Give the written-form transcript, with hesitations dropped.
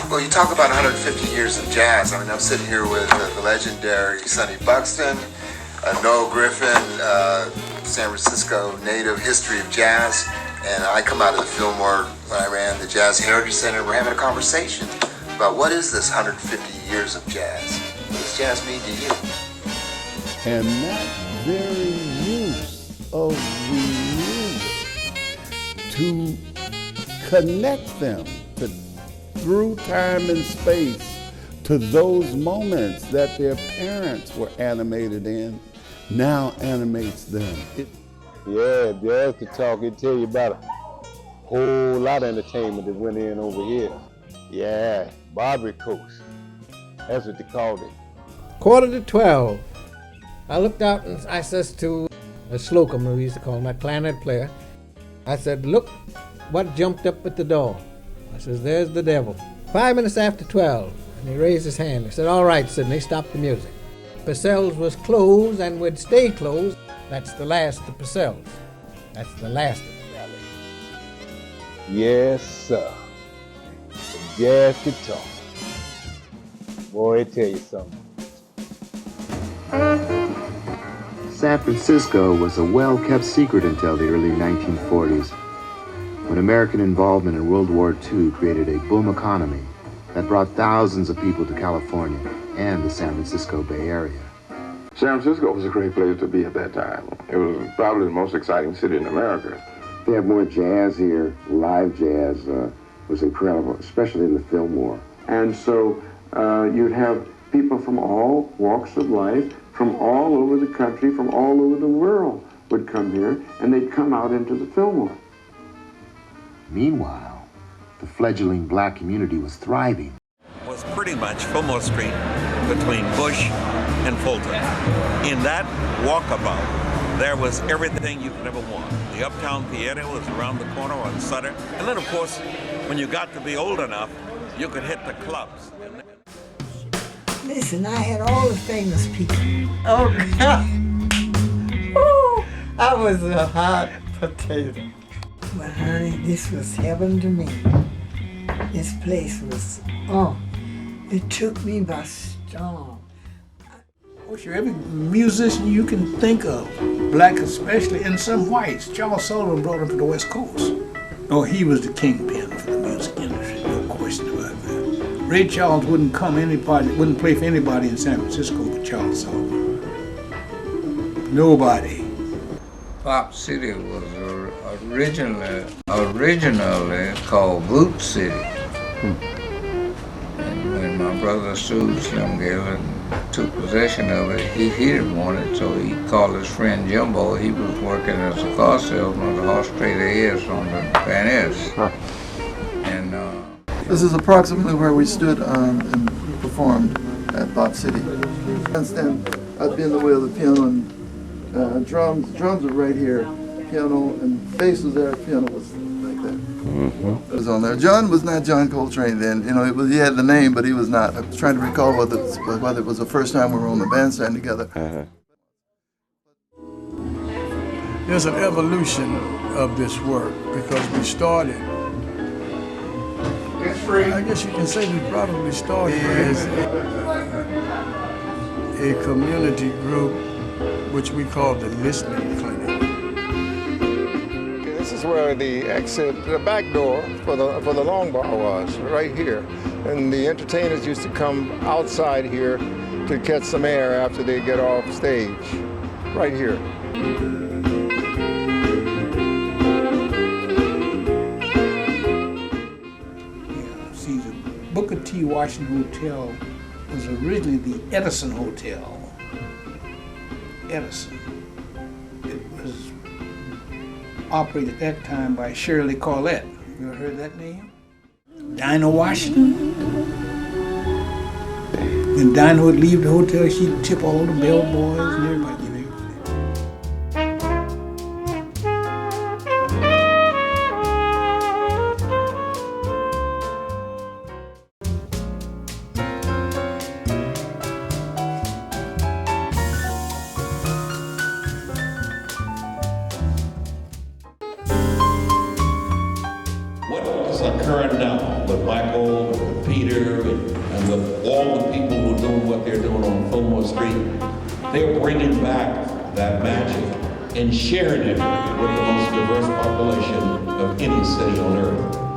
Well, you talk about 150 years of jazz. I mean, I'm sitting here with the legendary Sonny Buxton, Noel Griffin, San Francisco native history of jazz, and I come out of the Fillmore when I ran the Jazz Heritage Center. We're having a conversation about what is this 150 years of jazz? What does jazz mean to you? And that very use of the music to connect them through time and space to those moments that their parents were animated in, now animates them. Yeah, jazz to talk, it tell you about a whole lot of entertainment that went in over here. Yeah, Barbary Coast, that's what they called it. 11:45. I looked out and I says to a Slocum, we used to call him, my clarinet player, I said, look what jumped up at the door. I says, there's the devil. 5 minutes after 12, and he raised his hand. He said, all right, Sidney, stop the music. Purcell's was closed and would stay closed. That's the last of Purcell's. That's the last of it. Yes, sir. Jazz to talk. Boy, I tell you something. San Francisco was a well-kept secret until the early 1940s, when American involvement in World War II created a boom economy that brought thousands of people to California and the San Francisco Bay Area. San Francisco was a great place to be at that time. It was probably the most exciting city in America. They have more jazz here. Live jazz was incredible, especially in the Fillmore. And so you'd have people from all walks of life, from all over the country, from all over the world would come here, and they'd come out into the Fillmore. Meanwhile, the fledgling black community was thriving. Was pretty much Fillmore Street between Bush and Fulton. In that walkabout, there was everything you could ever want. The Uptown Theater was around the corner on Sutter. And then, of course, when you got to be old enough, you could hit the clubs. Listen, I had all the famous people. Oh, God. Woo, I was a hot potato. But honey, this was heaven to me. This place was, it took me by storm. Oh, sure, every musician you can think of, black especially, and some whites. Charles Sullivan brought him to the West Coast. Oh, he was the kingpin for the music industry, no question about that. Ray Charles wouldn't play for anybody in San Francisco but Charles Sullivan. Nobody. Pop City was originally called Boot City. And when my brother sued Slim Galen took possession of it, he didn't want it, so he called his friend Jumbo. He was working as a car salesman at the Australia S on the Van Ness. And this is approximately where we stood and performed at Pop City. Handstand, I'd be in the way of the piano, and drums are right here. Piano and bass was there, piano was like that. It was on there. John was not John Coltrane then. You know, he had the name, but he was not. I was trying to recall whether it was the first time we were on the bandstand together. There's an evolution of this work because we started. I guess you can say we probably started as a community group, which we called the Listening Clinic. This is where the exit, the back door for the long bar was, right here. And the entertainers used to come outside here to catch some air after they get off stage, right here. Yeah, see, the Booker T. Washington Hotel was originally the Edison Hotel. Edison. It was operated at that time by Shirley Corlett. You ever heard that name? Dinah Washington. When Dinah would leave the hotel, she'd tip all the bellboys and everybody. Occurring now with Michael, with Peter, theater and with all the people who are doing what they're doing on Fillmore Street, they're bringing back that magic and sharing it with the most diverse population of any city on earth.